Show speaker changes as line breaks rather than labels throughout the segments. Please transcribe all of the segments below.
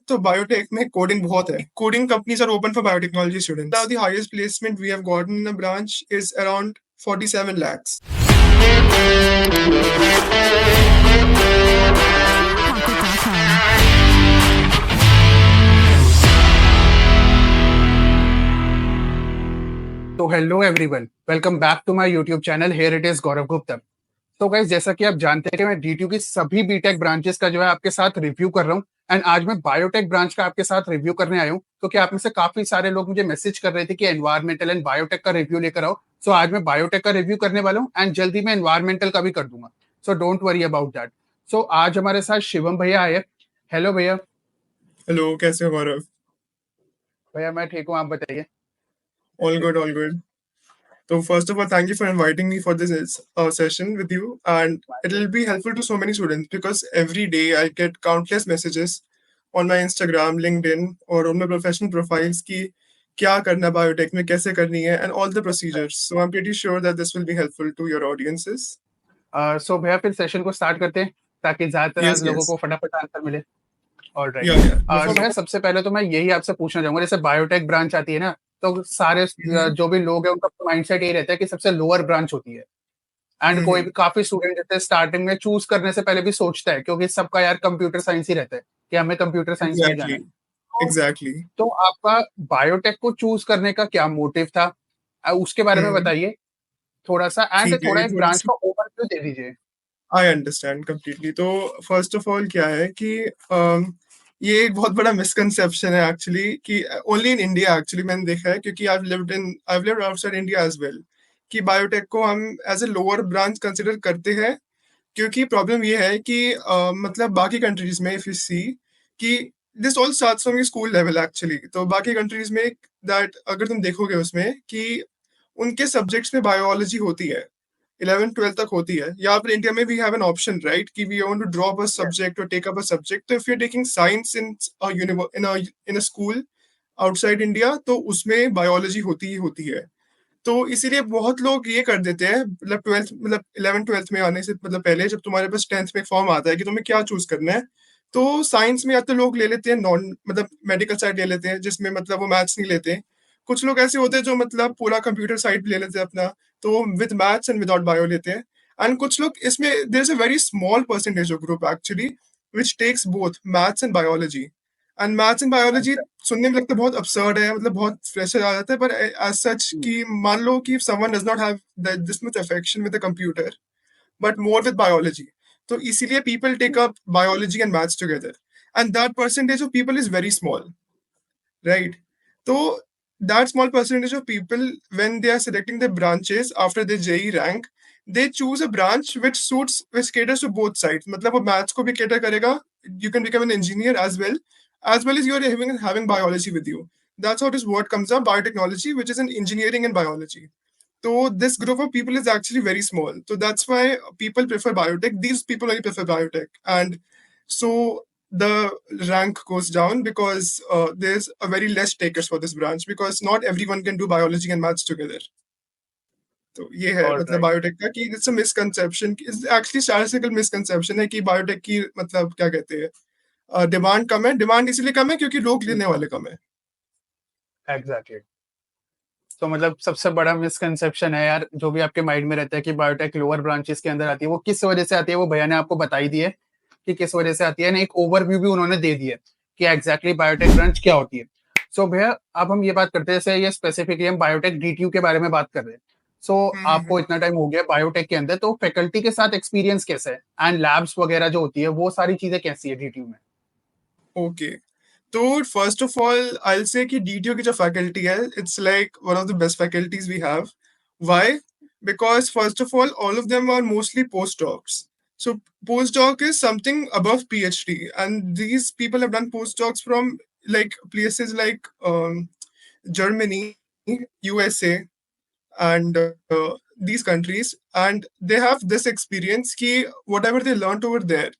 तो बायोटेक में कोडिंग बहुत है. Coding companies are open for biotechnology students. Now the highest placement we have gotten in the branch is around 47 lakhs.
तो hello everyone, welcome back to my YouTube channel. Here it is Gaurav Gupta. तो guys, जैसा कि आप जानते हैं कि मैं DTU की सभी बीटेक ब्रांचेस का जो है आपके साथ रिव्यू कर रहा हूँ. एंड आज मैं बायोटेक ब्रांच का आपके साथ रिव्यू करने आया हूँ. तो क्या आप में से काफी सारे लोग मुझे मैसेज कर रहे थे कि एनवायरमेंटल एंड बायोटेक का रिव्यू लेकर आओ. सो आज मैं बायोटेक का रिव्यू करने वाला हूँ एंड जल्दी मैं एनवायरमेंटल का भी कर दूंगा. So don't worry about that. So आज हमारे साथ शिवम भैया आए. हेलो भैया.
हेलो, कैसे हो गौरव?
भैया मैं ठीक हूँ, आप बताइए.
All good, all good. So first of all, thank you for inviting me for this session with you, and it'll be helpful to so many students because every day I get countless messages on my Instagram, LinkedIn, और on my professional profiles कि क्या करना biotech में, कैसे करनी है, and all the procedures. So I'm pretty sure that this will be helpful to your audiences.
सो भैया फिर सेशन को स्टार्ट करते हैं ताकि ज्यादातर
Yes,
लोगों
yes.
को फटाफट आंसर मिले. ऑलराइट.
Yeah, yeah.
तो भैया
Before
सबसे पहले तो मैं यही आपसे पूछना चाहूंगा, जैसे बायोटेक ब्रांच आती है ना, तो सारे जो भी लोग हैं उनका माइंडसेट यही रहता है कि सबसे लोअर ब्रांच होती है. एंड कोई भी काफी स्टूडेंट जैसे स्टार्टिंग में चूज करने से पहले भी सोचता है, क्योंकि सबका यार कंप्यूटर साइंस ही रहता है कि हमें कंप्यूटर साइंस में जाना
exactly,
है. तो
exactly.
तो आपका बायोटेक को चूज करने का क्या मोटिव था, उसके बारे में बताइए थोड़ा सा. एंड
ठीक है,
थोड़ा
ये
एक
थोड़ी
ब्रांच
सी
का ओवरव्यू दे दीजिए.
I understand completely. तो फर्स्ट ऑफ ऑल क्या है कि ये एक बहुत बड़ा मिसकंसेप्शन है एक्चुअली कि ओनली इन इंडिया एक्चुअली मैंने देखा है, क्योंकि I lived outside India as well, कि बायोटेक को हम as a lower branch consider करते हैं. क्योंकि प्रॉब्लम ये है कि मतलब बाकी कंट्रीज में इफ यू सी कि this all starts from school level actually. तो बाकी कंट्रीज में दैट अगर तुम देखोगे उसमें कि उनके सब्जेक्ट्स में बायोलॉजी होती है, 11th 12th तक होती है. यहाँ पर इंडिया में we have an option right कि we want to drop a subject और टेक अप अ सब्जेक्ट. तो if you are taking science in a school outside India, तो उसमें बायोलॉजी होती ही होती है. तो इसीलिए बहुत लोग ये कर देते हैं, मतलब 11th 12th में आने से मतलब पहले, जब तुम्हारे पास 10th में फॉर्म आता है कि तुम्हें क्या चूज करना है, तो साइंस में या तो लोग ले लेते हैं नॉन मतलब मेडिकल साइड ले लेते हैं जिसमें मतलब वो मैथ्स नहीं लेते. कुछ लोग ऐसे होते हैं जो मतलब पूरा कंप्यूटर साइड ले लेते हैं अपना, तो with maths and without bio लेते हैं. एंड कुछ लोग इसमें there is a very small percentage of group actually which takes both maths and biology. And maths and biology सुनने में लगता है बहुत absurd है, मतलब बहुत फ्रेशर आ जाता है, पर एज सच कि मान लो कि someone does not have this much affection with the computer but more with biology, तो इसीलिए people take up biology and maths together, and that percentage of people is very small, right? So that small percentage of people, when they are selecting the branches after the JE rank, they choose a branch which caters to both sides. मतलब वो maths को भी cater करेगा. You can become an engineer as well as you are having biology with you. That's how this word comes up, biotechnology, which is an engineering and biology. So this group of people is actually very small. So that's why people prefer biotech. These people only prefer biotech, and so the rank goes down because there's a very less takers for this branch because not everyone can do biology and maths together. तो ये है
All
मतलब
right.
Biotech का कि it's a misconception, actually statistical misconception है कि biotech की मतलब क्या कहते हैं डिमांड कम है. डिमांड इसलिए कम है क्योंकि लोग लेने वाले कम है.
एग्जैक्टली. तो मतलब सबसे बड़ा मिसकंसेप्शन है यार, जो भी आपके माइंड में रहता है कि बायोटेक लोअर ब्रांचेस के अंदर आती है, वो किस वजह से आती है वो भैया ने आपको बताई दी है कि किस वजह से आती है. एक ओवरव्यू भी उन्होंने दे दिया कि एग्जैक्टली बायोटेक ब्रांच क्या होती है. सो भैया अब हम ये बात करते हैं, जैसे ये स्पेसिफिकली हम बायोटेक डीटीयू के बारे में बात कर रहे हैं. सो आपको इतना टाइम हो गया बायोटेक के अंदर, तो फैकल्टी के साथ एक्सपीरियंस कैसा है एंड लैब्स वगैरह जो होती है वो सारी चीजें कैसी है डीटीयू में.
ओके. तो first of all I will say कि डीटीओ की जो फैकल्टी है, it's like one of the best faculties we have. Why? Because first of all of them are mostly postdocs. So postdoc is something above PhD, and these people have done postdocs from like places like Germany, USA, and these countries, and they have this experience कि whatever they learned over there,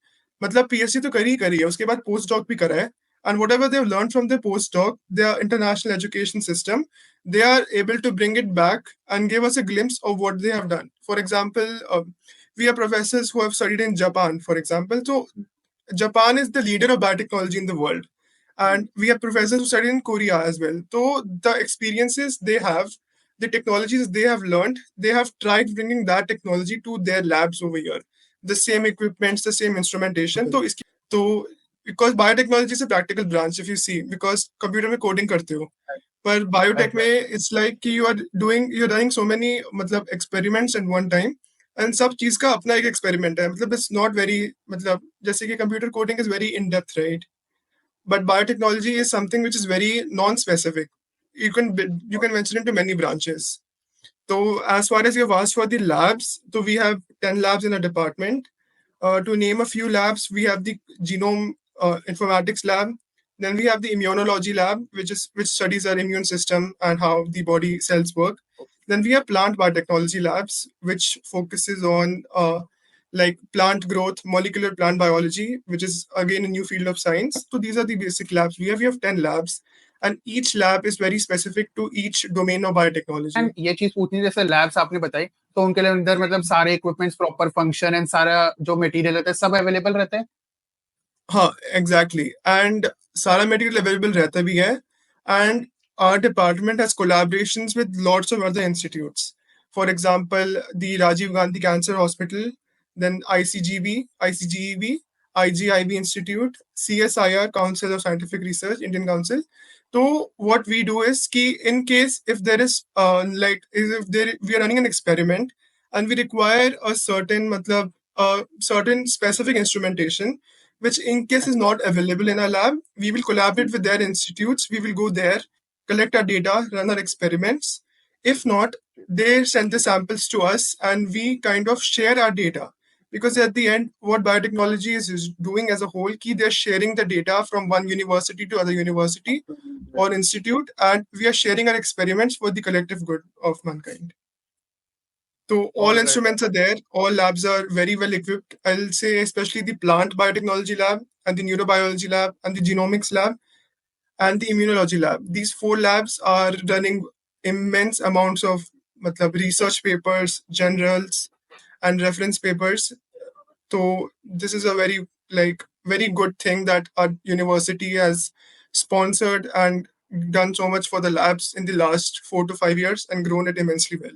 मतलब PhD तो करी है, उसके बाद postdoc भी करा है, and whatever they've learned from their postdoc, their international education system, they are able to bring it back and give us a glimpse of what they have done. For example, we have professors who have studied in Japan, for example. So Japan is the leader of biotechnology in the world. and we have professors who study in Korea as well. So the experiences they have, the technologies they have learned, they have tried bringing that technology to their labs over here. The same equipments, the same instrumentation. तो because biotechnology is a practical branch if you see, because computer में coding करते हो, पर biotech में it's like कि you are running so many मतलब experiments at one time, and सब चीज का अपना एक एक्सपेरिमेंट है, मतलब इट्स नॉट वेरी, मतलब जैसे कि computer coding is very in depth, right? But biotechnology is something which is very non-specific. You can venture into many branches. So as far as you've asked for the labs, so we have 10 labs in a department. To name a few labs, we have the genome informatics lab. Then we have the immunology lab, which studies our immune system and how the body cells work. Then we have plant biotechnology labs, which focuses on like plant growth, molecular plant biology, which is again a new field of science. So these are the basic labs. We have 10 labs, and each lab is very specific to each domain of biotechnology.
And ये चीज पूछनी है, जैसे labs आपने बताई, तो उनके लिए अंदर मतलब सारे इक्विपमेंट्स, प्रॉपर फंक्शन एंड सारा जो मटेरियल रहता है सब अवेलेबल रहते हैं?
हाँ, एग्जैक्टली, एंड सारा मटेरियल अवेलेबल रहता भी है, and our department has collaborations with lots of other institutes. For example, the Rajiv Gandhi Cancer Hospital, then ICGEB, IGIB Institute, CSIR, Council of Scientific Research, Indian Council. So what we do is कि in case if there is we are running an experiment and we require a certain मतलब certain specific instrumentation, which in case is not available in our lab, we will collaborate with their institutes. We will go there, collect our data, run our experiments. If not, they send the samples to us and we kind of share our data. Because at the end, what biotechnology is doing as a whole, key they're sharing the data from one university to other university or institute, and we are sharing our experiments for the collective good of mankind. So all
Alright.
instruments are there, all labs are very well equipped. I'll say especially the plant biotechnology lab and the neurobiology lab and the genomics lab and the immunology lab. These 4 labs are running immense amounts of research papers, journals, and reference papers. So this is a very good thing that our university has sponsored and done so much for the labs in the last 4 to 5 years and grown it immensely well.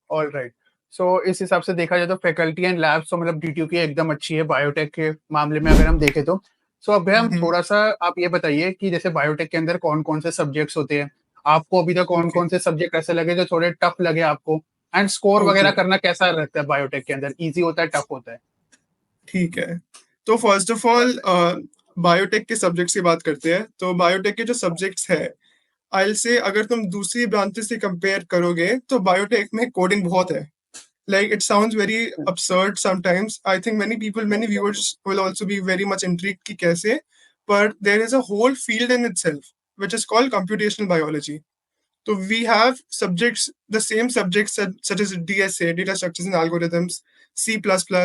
Alright, so इस हिसाब से देखा जाए तो faculty and labs तो मतलब DTU की एकदम अच्छी है बायोटेक के मामले में अगर हम देखें तो। सो अब हम थोड़ा सा आप ये बताइए कि जैसे बायोटेक के अंदर कौन कौन से सब्जेक्ट्स होते हैं, आपको अभी तक कौन कौन से सब्जेक्ट ऐसे लगे जो थोड़े टफ लगे आपको, एंड स्कोर वगैरह करना कैसा रहता है बायोटेक के अंदर, इजी होता है, टफ होता है?
ठीक है, तो फर्स्ट ऑफ ऑल बायोटेक के सब्जेक्ट्स की बात करते हैं। तो बायोटेक के जो सब्जेक्ट्स है, आई से अगर तुम दूसरी ब्रांचेस से कंपेयर करोगे तो बायोटेक में कोडिंग बहुत है। Like it sounds very absurd sometimes. I think many viewers will also be very much intrigued कि कैसे, but there is a whole field in itself which is called computational biology. So we have subjects, the same subjects such as DSA, data structures and algorithms, C++,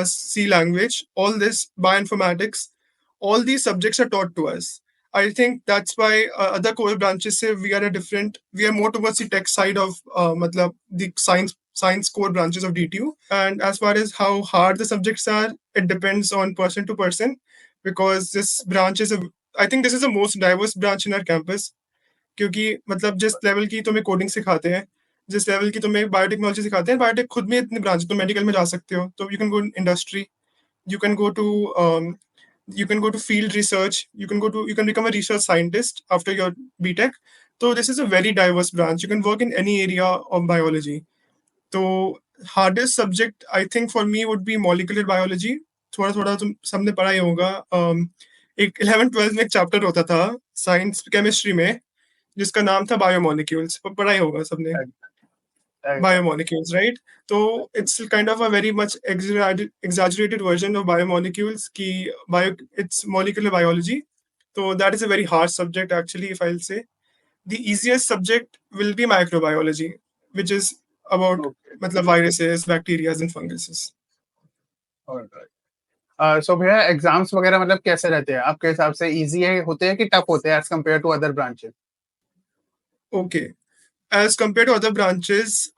C language, all this bioinformatics, all these subjects are taught to us. I think that's why other core branches say we are more towards the tech side of the science core branches of DTU. And as far as how hard the subjects are, it depends on person to person, because this branch is I think this is the most diverse branch in our campus. क्योंकि मतलब जिस level की तुम्हें coding सिखाते हैं, जिस level की तुम्हें बायोटेक्नोलॉजी सिखाते हैं, बायोटेक खुद में इतनी ब्रांच, तुम मेडिकल में जा सकते हो, तो you can go industry, you can go to field research, you can become a research scientist after your BTech. So this is a very diverse branch. You can work in any area of biology. So hardest subject I think for me would be molecular biology. थोड़ा थोड़ा तुम सबने पढ़ा ही होगा, एक 11th-12th में एक chapter होता था साइंस केमिस्ट्री में जिसका नाम था बायोमोलिक्यूल्स, पढ़ा ही होगा सबने, बायोमोलिक्यूल्स, राइट? तो it's kind of a very much exaggerated version of biomolecules की it's molecular biology. So that is a very hard subject actually, if I'll say. The easiest subject will be microbiology, which is about मतलब viruses, bacteria and funguses.
सो भैया exams वगैरह मतलब कैसे रहते हैं आपके हिसाब से, इजी है होते हैं कि टफ होते हैं as compare to other branches?
Okay, as compared to other branches,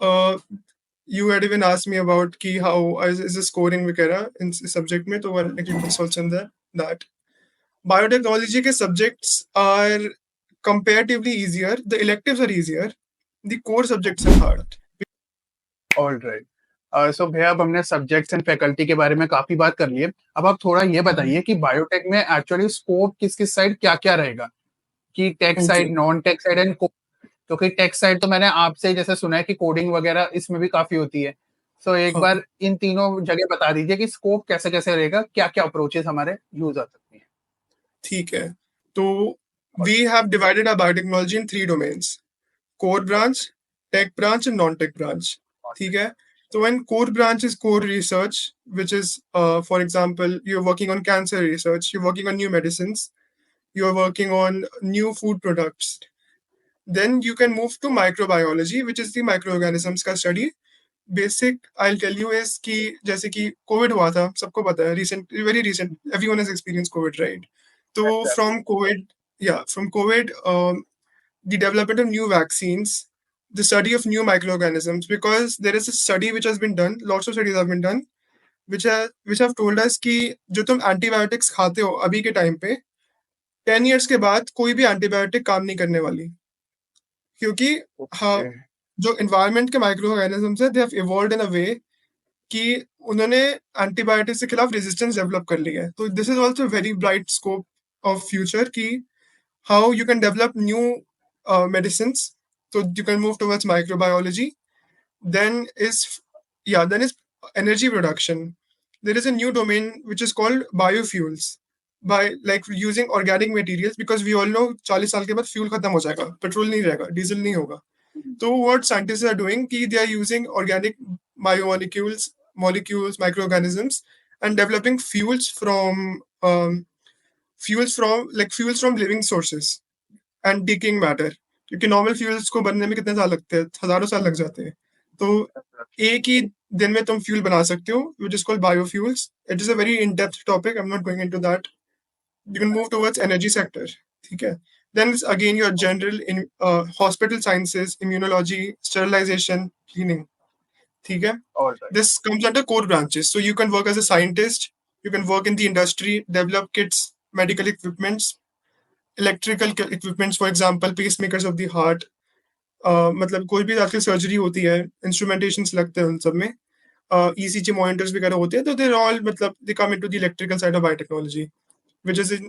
you had even asked me about ki how is the scoring वगैरह in subject में, तो I'll include this also in that. Biotechnology के subjects are comparatively easier. The electives are easier. The core subjects are hard.
Alright. So भैया अब हमने subjects and faculty के बारे में काफी बात कर ली है। अब आप थोड़ा ये बताइए कि बायोटेक में एक्चुअली स्कोप किस किस साइड क्या क्या रहेगा, कि tech side,
Okay.
Non tech side and क्योंकि टेक साइड तो मैंने आपसे जैसे सुना है कि कोडिंग वगैरह इसमें भी काफी होती है। सो एक
हाँ,
बार इन तीनों जगह बता दीजिए कि स्कोप कैसे कैसे रहेगा, क्या क्या अप्रोचेस हमारे यूज आ सकती हैं।
ठीक है। तो we have divided our biotechnology in 3 domains: core branch, tech branch, and non-tech branch. ठीक है? So when core branch is core research, which is, for example, you're working on cancer research, you're working on new medicines, you're working on new food products. Then you can move to microbiology, which is the microorganisms का study. Basic, I'll tell you is कि जैसे कि COVID हुआ था, सबको पता है, recent, very recent, everyone has experienced COVID, right? So
Exactly.
from COVID, yeah, from COVID, the development of new vaccines, the study of new microorganisms, because there is a study which has been done, lots of studies have been done, which have told us कि जो तुम antibiotics खाते हो अभी के time पे 10 years के बाद कोई भी एंटीबायोटिक काम नहीं करने वाली, क्योंकि हाँ,
ओके।
जो एनवायरनमेंट के माइक्रो ऑर्गेनिजम्स है, दे हैव इवॉल्वड इन अ वे कि उन्होंने एंटीबायोटिक्स के खिलाफ रेजिस्टेंस डेवलप कर ली है। तो this is also very bright scope of future कि how you can develop new medicines, so you can move towards microbiology. Then is, yeah, then is energy production. There is a new domain which is called biofuels, by like using organic materials, because we all know 40 साल के बाद fuel खत्म हो जाएगा, petrol नहीं रहेगा, diesel नहीं होगा। So what scientists are doing कि they are using organic molecules, microorganisms, and developing fuels from living sources and decaying matter. क्योंकि नॉर्मल फ्यूल्स को बनने में कितने साल लगते हैं, हजारों साल लग जाते हैं। तो एक ही दिन में तुम फ्यूल बना सकते हो, which is called biofuels. It is a very in-depth topic. I'm not going into that. You can move towards energy sector. ठीक है? Then it's again your general in hospital sciences, immunology, sterilization, cleaning. ठीक है?
Alright.
This comes under core branches. So you can work as a scientist, you can work in the industry, develop kits, medical equipments, electrical equipments, for example, pacemakers of the heart. मतलब कोई भी आजकल surgery होती है, इंस्ट्रूमेंटेशंस लगते हैं उन सब में, ईसीजी मॉनिटर्स वगैरह होते हैं, तो देर ऑल मतलब they come into the electrical side of biotechnology, which is in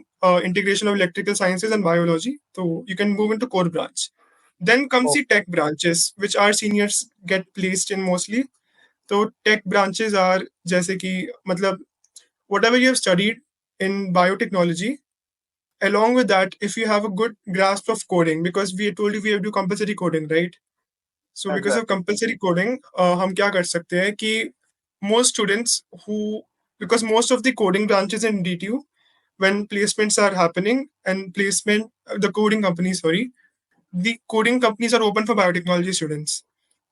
integration of electrical sciences and biology. So you can move into core branch. Then comes the tech branches, which our seniors get placed in mostly. So tech branches are जैसे कि मतलब whatever you have studied in biotechnology, along with that, if you have a good grasp of coding, because we told you we have to do compulsory coding, right? So because of
exactly.
compulsory coding, हम क्या कर सकते हैं कि most students who, because most of the coding branches in DTU, when placements are happening and the coding companies, sorry, the coding companies are open for biotechnology students.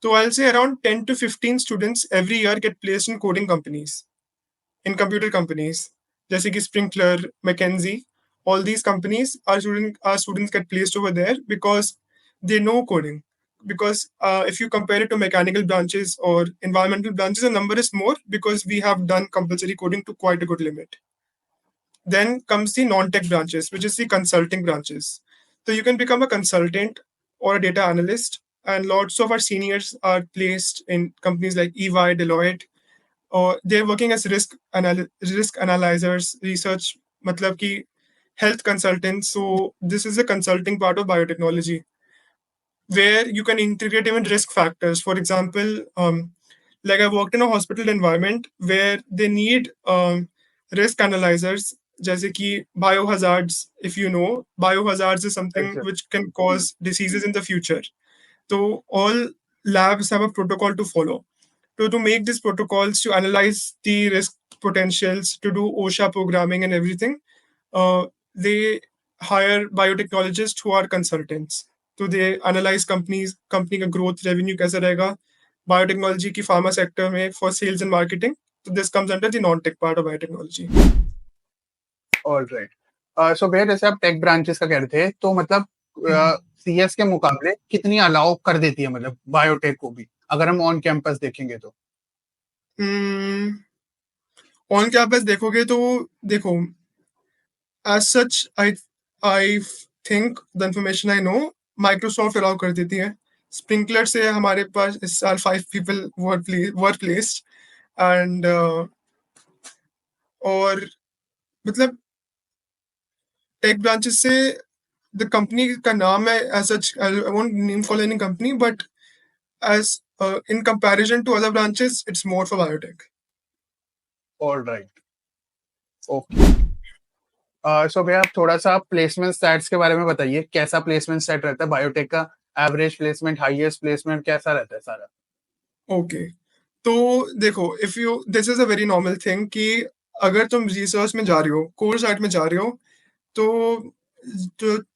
So I'll say around 10 to 15 students every year get placed in coding companies, in computer companies, जैसे कि Sprinkler, McKinsey, all these companies, our students get placed over there because they know coding. Because if you compare it to mechanical branches or environmental branches, the number is more because we have done compulsory coding to quite a good limit. Then comes the non-tech branches, which is the consulting branches. So you can become a consultant or a data analyst, and lots of our seniors are placed in companies like EY, Deloitte, or they're working as risk analyzers, research, मतलब कि health consultants. So this is the consulting part of biotechnology, where you can integrate even risk factors. For example, like I worked in a hospital environment where they need risk analyzers, जैसे कि biohazards. If you know, biohazards is something
exact.
which can cause diseases in the future. So all labs have a protocol to follow. To make these protocols, to analyze the risk potentials, to do OSHA programming and everything, they hire biotechnologists who are consultants. तो they analyse company का growth, revenue कैसा रहेगा biotechnology की pharma sector में for sales and marketing. तो this comes under the non tech part of biotechnology.
Alright. So भैया जैसे आप टेक ब्रांचेस का कह रहे थे, तो मतलब सीएस के मुकाबले कितनी अलाउ कर देती है मतलब बायोटेक को भी, अगर हम ऑन कैंपस देखेंगे तो?
ऑन कैंपस देखोगे तो देखो, as such, I think the information I know, Microsoft allow कर देती है. Sprinkler से हमारे पास इस साल 5 people were placed and और मतलब टेक ब्रांचेस से द कंपनी का नाम है as such I won't name call any company but as in comparison to other branches it's more for biotech.
All right, okay. So भैया आप थोड़ा सा प्लेसमेंट स्टैट्स के बारे में बताइए, कैसा प्लेसमेंट स्टैट रहता है बायोटेक का? एवरेज प्लेसमेंट, हाईएस्ट प्लेसमेंट कैसा रहता है सारा?
ओके तो देखो if you this is a very normal thing कि अगर तुम रिसर्च में जा रहे हो कोर साइड में जा रहे हो तो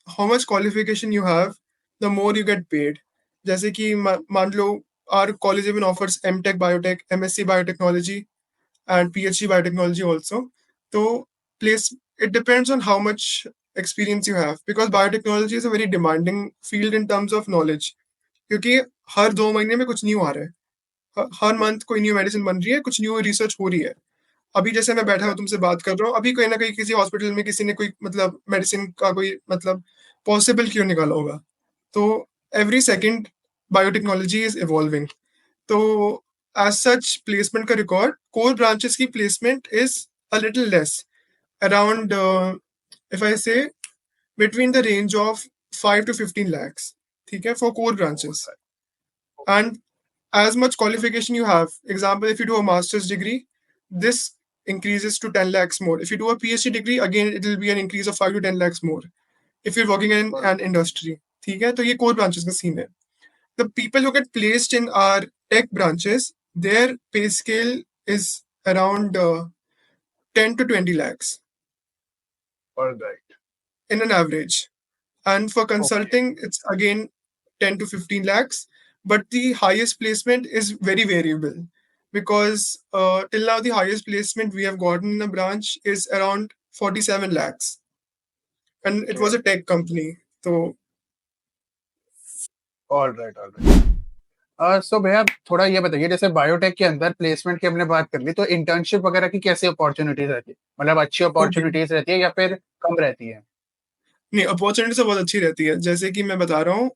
how much qualification you have the more you get paid. जैसे कि मान लो our college even offers MTech biotech MSc biotechnology and PhD biotechnology also. तो place it depends on how much experience you have because biotechnology is a very demanding field in terms of knowledge क्योंकि हर 2 महीने में कुछ new आ रहा है. हर month कोई new medicine बन रही है, कुछ न्यू रिसर्च हो रही है. अभी जैसे मैं बैठा हूँ तुमसे बात कर रहा हूँ, अभी कहीं ना कहीं किसी हॉस्पिटल में किसी ने कोई मतलब मेडिसिन का कोई मतलब पॉसिबल क्यों निकाला होगा. तो every second biotechnology is evolving. तो एज सच प्लेसमेंट का रिकॉर्ड कोर ब्रांचेस की placement is a little less around if I say between the range of 5 to 15 lakhs. ठीक है for core branches. And as much qualification you have, example, if you do a master's degree, this increases to 10 lakhs more. If you do a PhD degree, again, it will be an increase of 5 to 10 lakhs more. If you're working in an industry. ठीक है तो ये core branches का scene है. The people who get placed in our tech branches, their pay scale is around 10 to 20 lakhs
all right,
in an average. And for
okay,
consulting, it's again 10 to 15 lakhs. But the highest placement is very variable because till now the highest placement we have gotten in a branch is around 47 lakhs. And it was a tech company. So
all right, all right. So भैया थोड़ा ये बताइए, जैसे biotech के अंदर placement की हमने बात कर ली, तो इंटर्नशिप वगैरह की कैसी अपॉर्चुनिटीज रहती है? मतलब अच्छी
okay.
अपॉर्चुनिटीज रहती है या फिर कम रहती है?
नहीं अपॉर्चुनिटी तो बहुत अच्छी रहती है जैसे कि मैं बता रहा हूँ.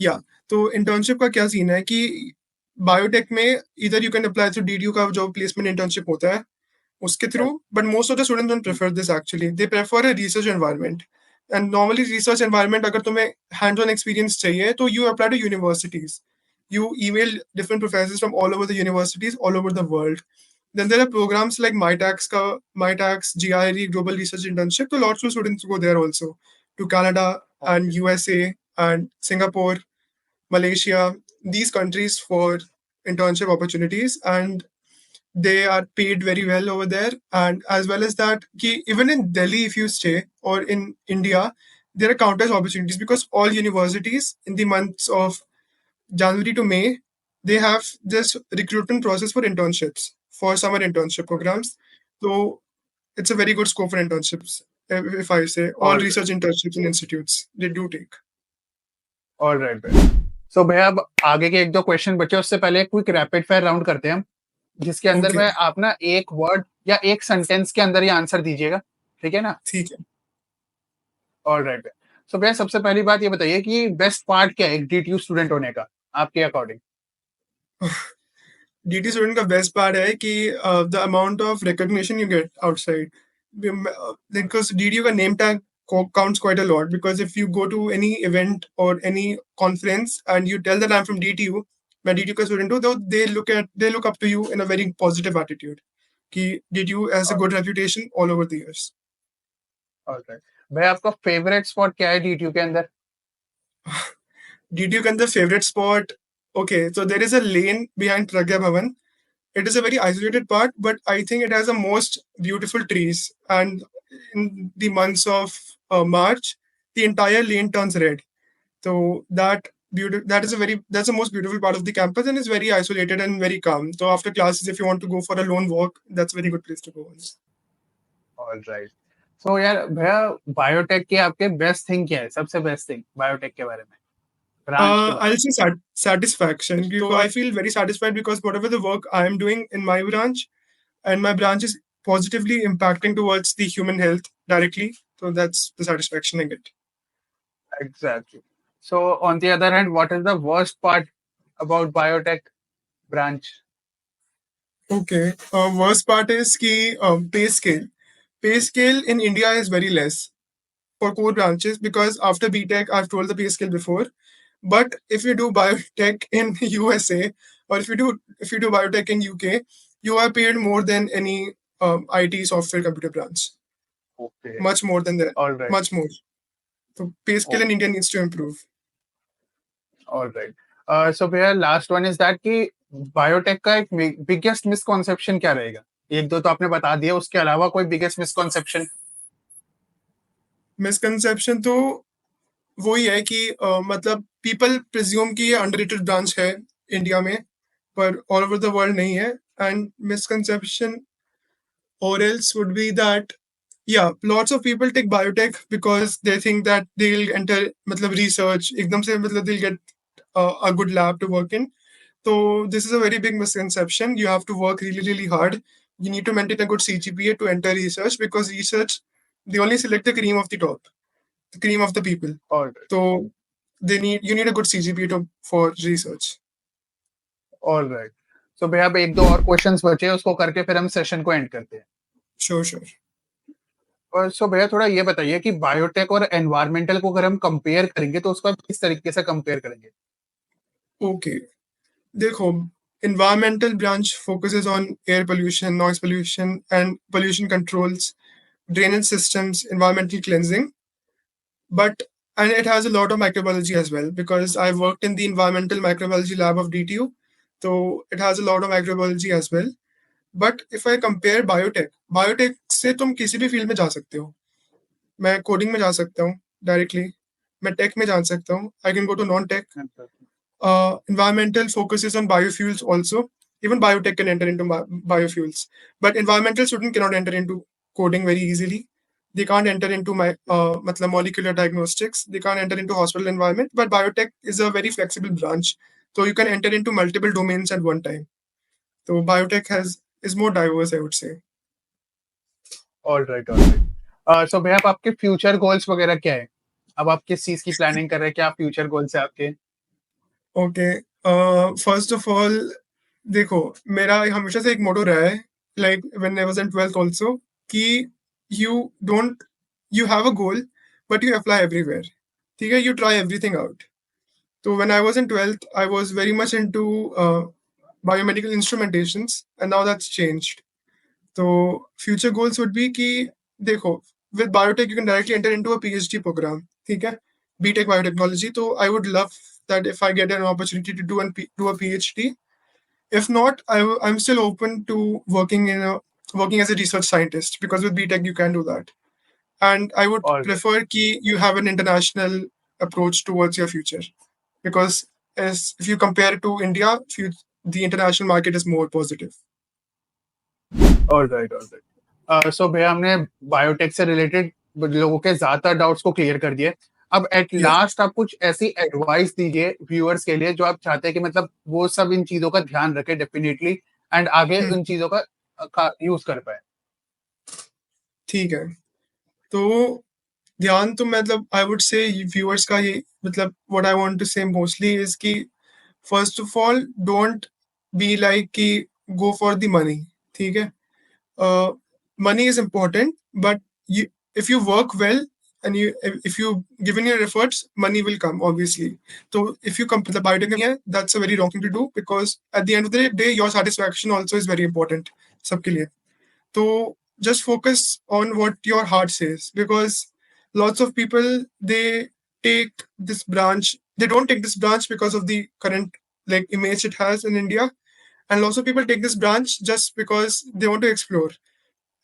या तो इंटर्नशिप का क्या सीन है कि बायोटेक में इधर you can apply through DDU का जो प्लेसमेंट इंटर्नशिप होता है उसके थ्रू. But most of the student don't prefer this actually. They prefer a research environment. And normally research environment अगर तुम्हें हैंड्स ऑन एक्सपीरियंस चाहिए तो you apply to universities. You email different professors from all over the universities all over the world. Then there are programs like MyTax, GIRE, Global Research Internship. So lots of students go there also to Canada and USA and Singapore, Malaysia, these countries for internship opportunities, and they are paid very well over there. And as well as that, even in Delhi, if you stay or in India, there are countless opportunities because all universities in the months of January to May, they have this recruitment process for internships, for summer internship programs. So it's a very good scope for internships. If I say all
all
research internships in institutes, they do take.
All right भैया। सो भैया अब आगे के एक दो question बचे, उससे पहले क्विक रैपिड फायर राउंड करते हैं हम, जिसके अंदर
Okay,
में आप ना एक वर्ड या एक सेंटेंस के अंदर ये आंसर दीजिएगा, ठीक है ना?
ठीक है.
All right. सो भैया सबसे पहली बात ये बताइए कि बेस्ट पार्ट क्या है एक डीटीयू स्टूडेंट होने का आपके अकॉर्डिंग?
DT student का बेस्ट पार्ट है कि the amount of recognition you get outside because DTU का name tag counts quite a lot because if you go to any event or any conference and you tell that I'm from DTU, मैं DTU का student हूँ, तो they look up to you in a very positive attitude कि DTU has a good reputation all over the years.
All right भैया, आपका favourite spot क्या है DTU के अंदर?
DTU के अंदर favorite spot, okay, so there is a lane behind Pragya Bhavan. It is a very isolated part, but I think it has the most beautiful trees. And in the months of March, the entire lane turns red. So that's the most beautiful part of the campus, and it's very isolated and very calm. So after classes, if you want to go for a lone walk, that's a very good place to go on.
All right. So यार भैया biotech के आपके best thing क्या है, सबसे best thing biotech के बारे में, ब्रांच के बारे
I'll say satisfaction. So I feel very satisfied because whatever the work I am doing in my branch, and my branch is positively impacting towards the human health directly. So that's the satisfaction I get.
Exactly. So on the other hand, what is the worst part about biotech branch?
Okay. Worst part is ki pay scale. Pay scale in India is very less for core branches because after BTech, I've told the pay scale before. But if you do biotech in USA or if you do biotech in UK, you are paid more than any IT software computer branch.
Okay.
Much more than that.
All right.
Much more. So pay scale in India needs to improve.
All right. So भैया last one is that कि biotech का एक biggest misconception क्या रहेगा? एक दो तो आपने बता दिया, उसके अलावा कोई biggest misconception?
मिसकंसेप्शन तो वही है कि मतलब पीपल प्रिज्यूम कि ये अंडररेटेड ब्रांच है इंडिया में, पर ऑल ओवर द वर्ल्ड नहीं है. एंड मिसकंसेप्शन और else would be that lots of people take biotech because they think that they'll enter मतलब research एकदम से मतलब they'll get a good lab to work in. So this is a very big misconception. You have to work really, really hard. You need to maintain a good CGPA to enter research because research, they only select the cream of the top, the cream of the people.
All right.
So you need a good CGPA for research.
All right. So भैया अब एक दो और questions बचे हैं, उसको करके फिर हम सेशन को एंड करते हैं.
Sure.
और सो भैया थोड़ा ये बताइए कि बायोटेक और एनवायरमेंटल को अगर हम कंपेयर करेंगे तो उसको आप किस तरीके से कंपेयर करेंगे?
Okay. देखो, environmental branch focuses on air pollution, noise pollution, and pollution controls, drainage systems, environmental cleansing. And it has a lot of microbiology as well because I worked in the environmental microbiology lab of DTU. So it has a lot of microbiology as well. But if I compare biotech से तुम किसी भी field में जा सकते हो. मैं coding में जा सकता हूँ डायरेक्टली. मैं टेक में जा सकता हूँ. I can go to non-tech. Environmental focuses on biofuels also. Even biotech can enter into biofuels. But environmental student cannot enter into coding very easily. They can't enter into matlab molecular diagnostics. They can't enter into hospital environment. But biotech is a very flexible branch. So you can enter into multiple domains at one time. So biotech is more diverse, I would say.
All right. So भैया अब आपके future goals वगैरह क्या है? अब आप किस चीज की प्लानिंग कर रहे हैं? क्या फ्यूचर गोल्स है आपके?
ओके. फर्स्ट ऑफ ऑल देखो, मेरा हमेशा से एक मोटो रहा है, like when I was in 12th also, कि you don't you have a goal but you apply everywhere. ठीक है, यू ट्राई एवरीथिंग आउट. तो when I was in 12th I was very much into biomedical instrumentations and now that's changed. तो future goals would be कि देखो, with biotech you can directly enter into a PhD programme. ठीक है, BTech biotechnology. तो I would love that if I get an opportunity to do a PhD. If not, I'm still open to working as a research scientist because with BTech you can do that. And I would
All right.
prefer कि you have an international approach towards your future because if you compare to India, the international market is more positive.
All right. So भैया हमने biotech से related लोगों के ज्यादातर doubts को clear कर दिए. अब एट
Yes.
लास्ट आप कुछ ऐसी एडवाइस दीजिए व्यूअर्स के लिए जो आप चाहते हैं कि मतलब वो सब इन चीजों का ध्यान रखे डेफिनेटली एंड आगे उन चीजों का यूज कर पाए.
ठीक है. तो ध्यान तो मतलब आई वुड से व्यूअर्स का ये मतलब व्हाट आई वांट टू से मोस्टली इज कि first of all don't be like कि गो फॉर द मनी. ठीक है, money is important, but if you work well and if you given your efforts, money will come obviously. So if you come to the biotech, that's a very wrong thing to do because at the end of the day your satisfaction also is very important सबके लिए. So just focus on what your heart says because lots of people they take this branch. They don't take this branch because of the current like image it has in India, and lots of people take this branch just because they want to explore.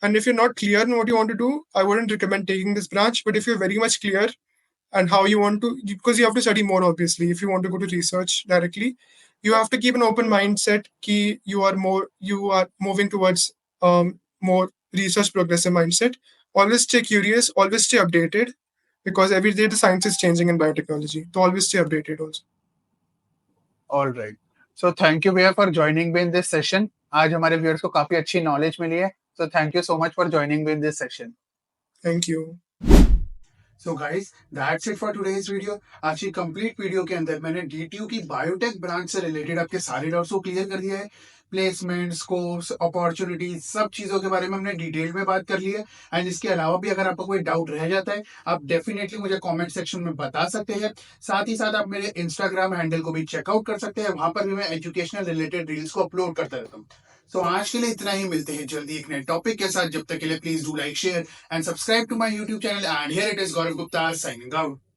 And if you're not clear on what you want to do, I wouldn't recommend taking this branch. But if you're very much clear and how you want to, because you have to study more, obviously, if you want to go to research directly, you have to keep an open mindset ki you are moving towards more research progressive mindset. Always stay curious, always stay updated because every day the science is changing in biotechnology. So always stay updated also.
All right. So thank you भैया for joining me in this session. आज हमारे viewers को काफी अच्छी knowledge मिली है. So thank you so much for joining me in this session.
Thank you.
So guys that's it for today's video. आज की complete video के अंदर मैंने डीटीयू की बायोटेक ब्रांच से रिलेटेड आपके सारे डाउट्स को क्लियर कर दिया है। प्लेसमेंट, स्कोप्स, अपॉर्चुनिटीज, सब चीजों के बारे में हमने डिटेल में बात कर ली है। एंड इसके अलावा भी अगर आपको कोई डाउट रह जाता है, आप डेफिनेटली मुझे कमेंट सेक्शन में बता सकते हैं। साथ ही साथ आप मेरे इंस्टाग्राम हैंडल को भी चेकआउट कर सकते हैं, वहां पर भी मैं एजुकेशनल रिलेटेड रील्स को अपलोड करता रहता हूँ। सो आज के लिए इतना ही, मिलते हैं जल्दी एक नए टॉपिक के साथ। जब तक के लिए please do like, share and subscribe to my YouTube channel. And here it is Gaurav Gupta signing out.